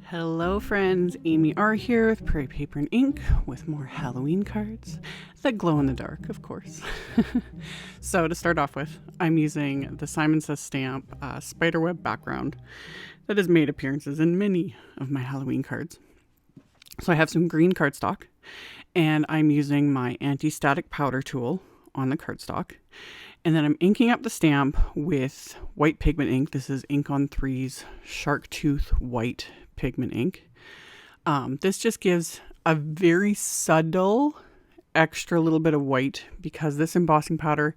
Hello friends, AmyR here with Prairie Paper and Ink with more Halloween cards that glow in the dark, of course. So to start off with, I'm using the Simon Says Stamp spiderweb background that has made appearances in many of my Halloween cards. So I have some green cardstock and I'm using my anti-static powder tool on the cardstock. And then I'm inking up the stamp with white pigment ink. This is Ink on 3's Shark Tooth White pigment ink. This just gives a very subtle extra little bit of white because this embossing powder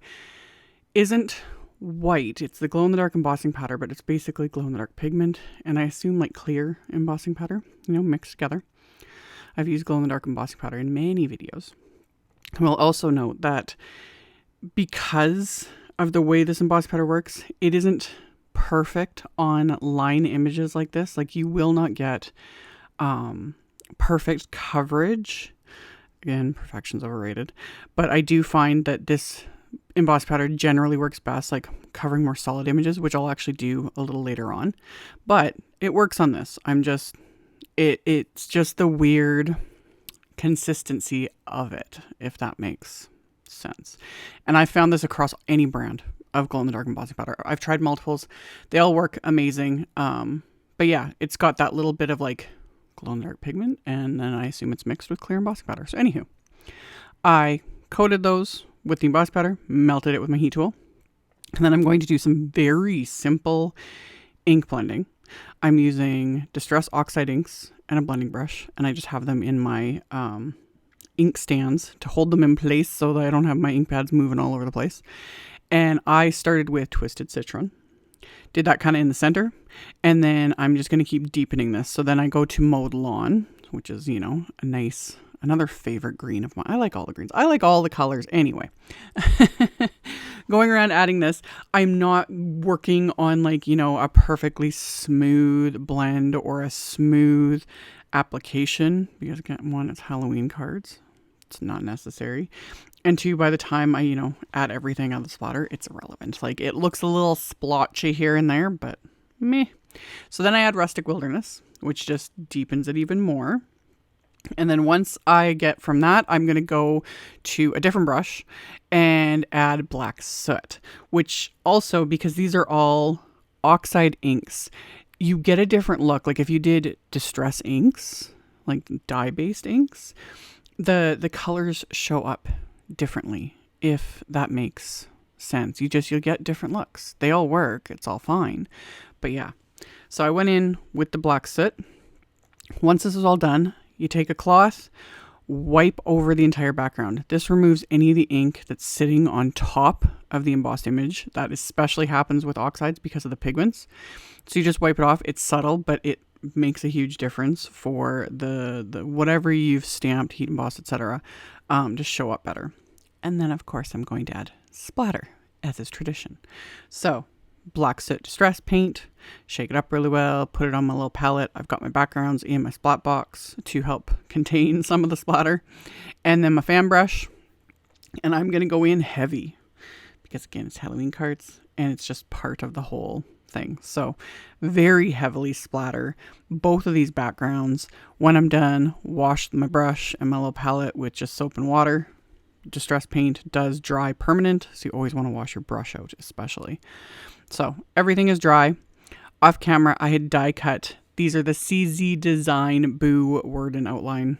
isn't white. It's the glow in the dark embossing powder, but it's basically glow in the dark pigment, and I assume like clear embossing powder, mixed together. I've used glow in the dark embossing powder in many videos. We'll also note that because of the way this embossing powder works, it isn't perfect on line images like this. Like, you will not get perfect coverage. Again, perfection's overrated, but I do find that this embossed powder generally works best like covering more solid images, which I'll actually do a little later on, but it works on this. It's just the weird consistency of it, if that makes sense. And I found this across any brand of glow in the dark embossing powder. I've tried multiples. They all work amazing. But yeah, it's got that little bit of like glow in the dark pigment, and then I assume it's mixed with clear embossing powder. So anywho, I coated those with the embossing powder, melted it with my heat tool, and then I'm going to do some very simple ink blending. I'm using Distress Oxide inks and a blending brush, and I just have them in my ink stands to hold them in place so that I don't have my ink pads moving all over the place. And I started with Twisted Citron, did that kind of in the center, and then I'm just going to keep deepening this. So then I go to Mowed Lawn, which is, another favorite green of mine. I like all the greens. I like all the colors anyway. Going around adding this, I'm not working on a perfectly smooth blend or a smooth application because again, one, it's Halloween cards. It's not necessary. And two, by the time I, add everything out of the splatter, it's irrelevant. Like, it looks a little splotchy here and there, but meh. So then I add Rustic Wilderness, which just deepens it even more. And then once I get from that, I'm going to go to a different brush and add Black Soot, which also, because these are all Oxide inks, you get a different look. Like if you did Distress inks, like dye-based inks, the colors show up differently, if that makes sense. You'll get different looks. They all work. It's all fine. But yeah. So I went in with the Black Soot. Once this is all done, you take a cloth, wipe over the entire background. This removes any of the ink that's sitting on top of the embossed image. That especially happens with oxides because of the pigments. So you just wipe it off. It's subtle, but it makes a huge difference for the whatever you've stamped, heat embossed, etc. To show up better. And then of course I'm going to add splatter, as is tradition. So Black Soot Distress paint, shake it up really well, put it on my little palette. I've got my backgrounds in my splat box to help contain some of the splatter, and then my fan brush, and I'm going to go in heavy because again, it's Halloween cards and it's just part of the whole thing. So very heavily splatter both of these backgrounds. When I'm done, wash my brush and my little palette with just soap and water. Distress paint does dry permanent, so you always want to wash your brush out especially. So everything is dry. Off camera, I had die cut. These are the CZ Design Boo word and outline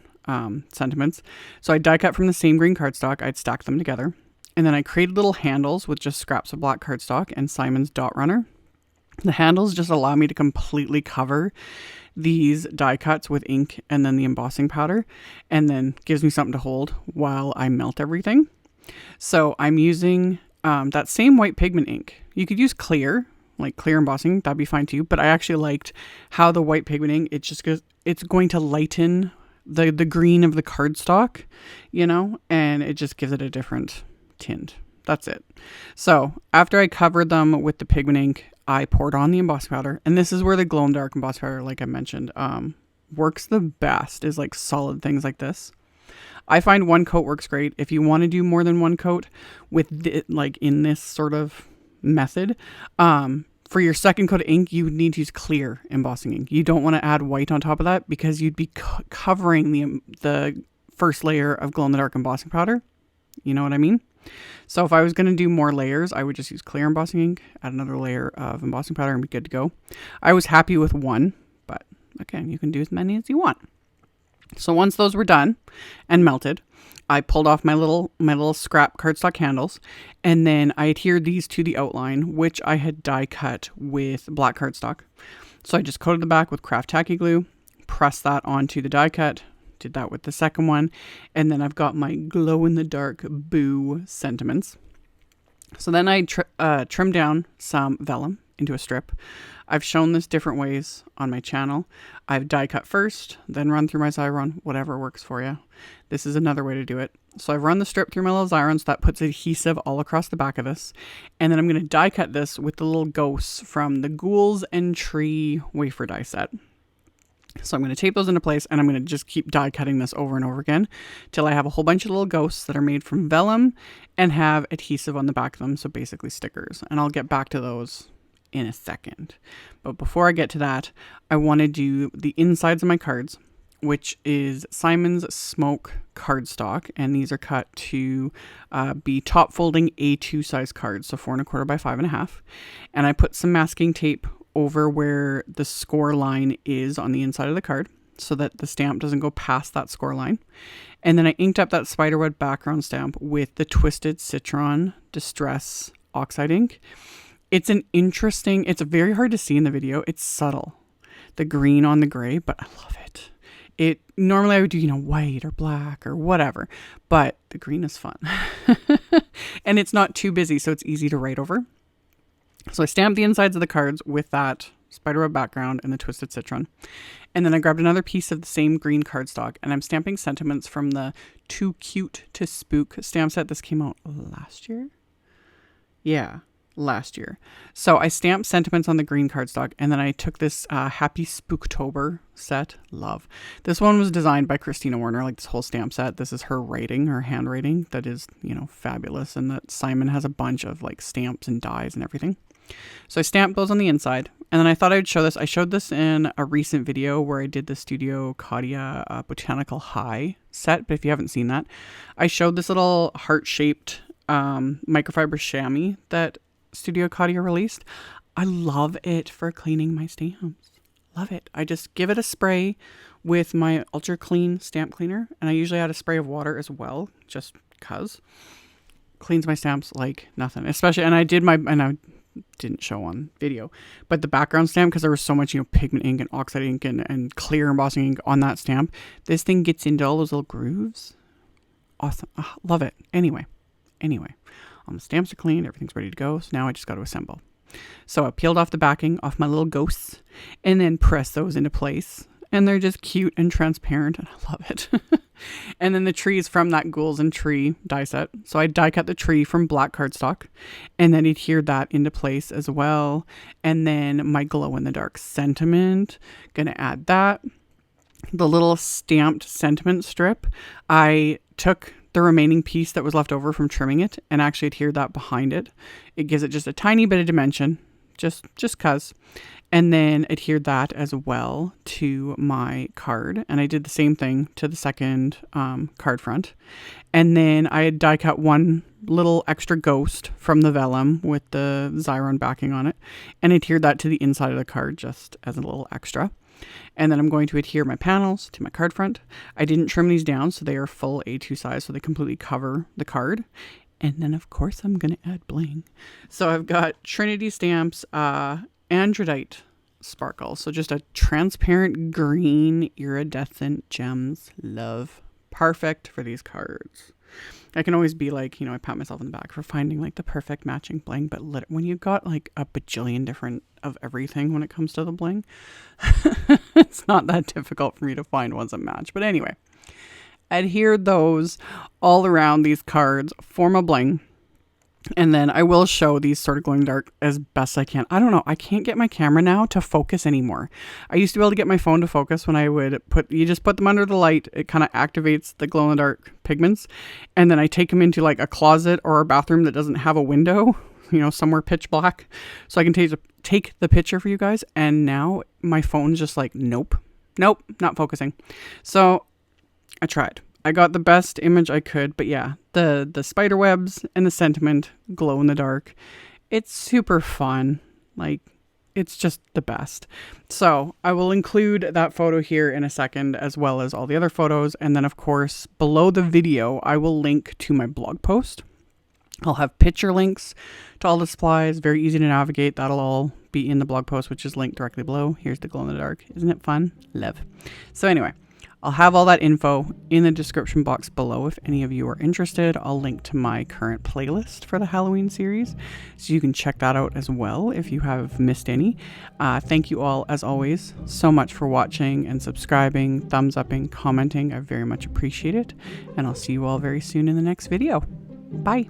sentiments. So I die cut from the same green cardstock. I'd stacked them together. And then I created little handles with just scraps of black cardstock and Simon's Dot Runner. The handles just allow me to completely cover these die cuts with ink and then the embossing powder, and then gives me something to hold while I melt everything. So I'm using that same white pigment ink. You could use clear, like clear embossing, that'd be fine too, but I actually liked how the white pigment ink, it's going to lighten the green of the cardstock, and it just gives it a different tint. That's it. So after I covered them with the pigment ink, I poured on the embossing powder, and this is where the glow in the dark embossing powder, like I mentioned, works the best, is like solid things like this. I find one coat works great. If you want to do more than one coat with like in this sort of method, For your second coat of ink, you would need to use clear embossing ink. You don't want to add white on top of that because you'd be covering the first layer of glow-in-the-dark embossing powder. You know what I mean? So if I was going to do more layers, I would just use clear embossing ink, add another layer of embossing powder, and be good to go. I was happy with one, but again, you can do as many as you want. So once those were done and melted, I pulled off my little scrap cardstock handles, and then I adhered these to the outline, which I had die cut with black cardstock. So I just coated the back with craft tacky glue, pressed that onto the die cut, did that with the second one, and then I've got my glow in the dark boo sentiments. So then I trimmed down some vellum into a strip. I've shown this different ways on my channel. I've die cut first, then run through my Xyron, whatever works for you. This is another way to do it. So I've run the strip through my little Xyron, so that puts adhesive all across the back of this. And then I'm going to die cut this with the little ghosts from the GHOULS and Tree wafer die set. So I'm going to tape those into place, and I'm going to just keep die cutting this over and over again till I have a whole bunch of little ghosts that are made from vellum and have adhesive on the back of them. So basically stickers, and I'll get back to those in a second. But before I get to that, I want to do the insides of my cards, which is Simon's Smoke cardstock, and these are cut to be top folding A2 size cards, so 4 1/4 by 5 1/2. And I put some masking tape over where the score line is on the inside of the card so that the stamp doesn't go past that score line. And then I inked up that spiderweb background stamp with the Twisted Citron Distress Oxide ink. It's very hard to see in the video. It's subtle, the green on the gray, but I love it. Normally I would do, white or black or whatever, but the green is fun. And it's not too busy, so it's easy to write over. So I stamped the insides of the cards with that spiderweb background and the Twisted Citron. And then I grabbed another piece of the same green cardstock, and I'm stamping sentiments from the Too Cute to Spook stamp set. This came out last year? Yeah, last year. So I stamped sentiments on the green cardstock, and then I took this Happy Spooktober set. Love. This one was designed by Christina Warner, like this whole stamp set. This is her handwriting that is, fabulous, and that Simon has a bunch of like stamps and dies and everything. So I stamped those on the inside, and then I thought I would show this. I showed this in a recent video where I did the Studio Cottia Botanical High set, but if you haven't seen that, I showed this little heart-shaped microfiber chamois that Studio Cottia released. I love it for cleaning my stamps. Love it. I just give it a spray with my Ultra Clean stamp cleaner, and I usually add a spray of water as well, just because. Cleans my stamps like nothing. Especially, and I didn't show on video, but the background stamp, because there was so much, pigment ink and oxide ink and clear embossing ink on that stamp, this thing gets into all those little grooves. Awesome. Love it. Anyway, all the stamps are clean. Everything's ready to go. So now I just got to assemble. So I peeled off the backing off my little ghosts and then pressed those into place. And they're just cute and transparent, and I love it. And then the tree is from that GHOULS and Tree die set. So I die cut the tree from black cardstock and then adhered that into place as well. And then my glow in the dark sentiment, gonna add that. The little stamped sentiment strip, I took the remaining piece that was left over from trimming it and actually adhered that behind it. It gives it just a tiny bit of dimension, just cause. And then adhered that as well to my card. And I did the same thing to the second card front. And then I had die cut one little extra ghost from the vellum with the Xyron backing on it and adhered that to the inside of the card just as a little extra. And then I'm going to adhere my panels to my card front. I didn't trim these down, so they are full A2 size, so they completely cover the card. And then, of course, I'm going to add bling. So I've got Trinity Stamps Androdite Sparkle. So just a transparent green iridescent gems. Love. Perfect for these cards. I can always be like, I pat myself on the back for finding like the perfect matching bling. But when you've got like a bajillion different of everything when it comes to the bling, it's not that difficult for me to find ones that match. But anyway, adhere those all around these cards, form a bling. And then I will show these sort of glowing dark as best I can. I don't know. I can't get my camera now to focus anymore. I used to be able to get my phone to focus when I would you just put them under the light. It kind of activates the glow in the dark pigments. And then I take them into like a closet or a bathroom that doesn't have a window. somewhere pitch black so I can take the picture for you guys. And now my phone's just like, nope, not focusing. So I tried. I got the best image I could, but yeah, the spider webs and the sentiment glow in the dark. It's super fun. Like, it's just the best. So I will include that photo here in a second, as well as all the other photos. And then of course, below the video, I will link to my blog post. I'll have picture links to all the supplies, very easy to navigate. That'll all be in the blog post, which is linked directly below. Here's the glow in the dark. Isn't it fun? Love. So anyway, I'll have all that info in the description box below if any of you are interested. I'll link to my current playlist for the Halloween series, so you can check that out as well if you have missed any. Thank you all, as always, so much for watching and subscribing, thumbs upping, commenting. I very much appreciate it, and I'll see you all very soon in the next video. Bye.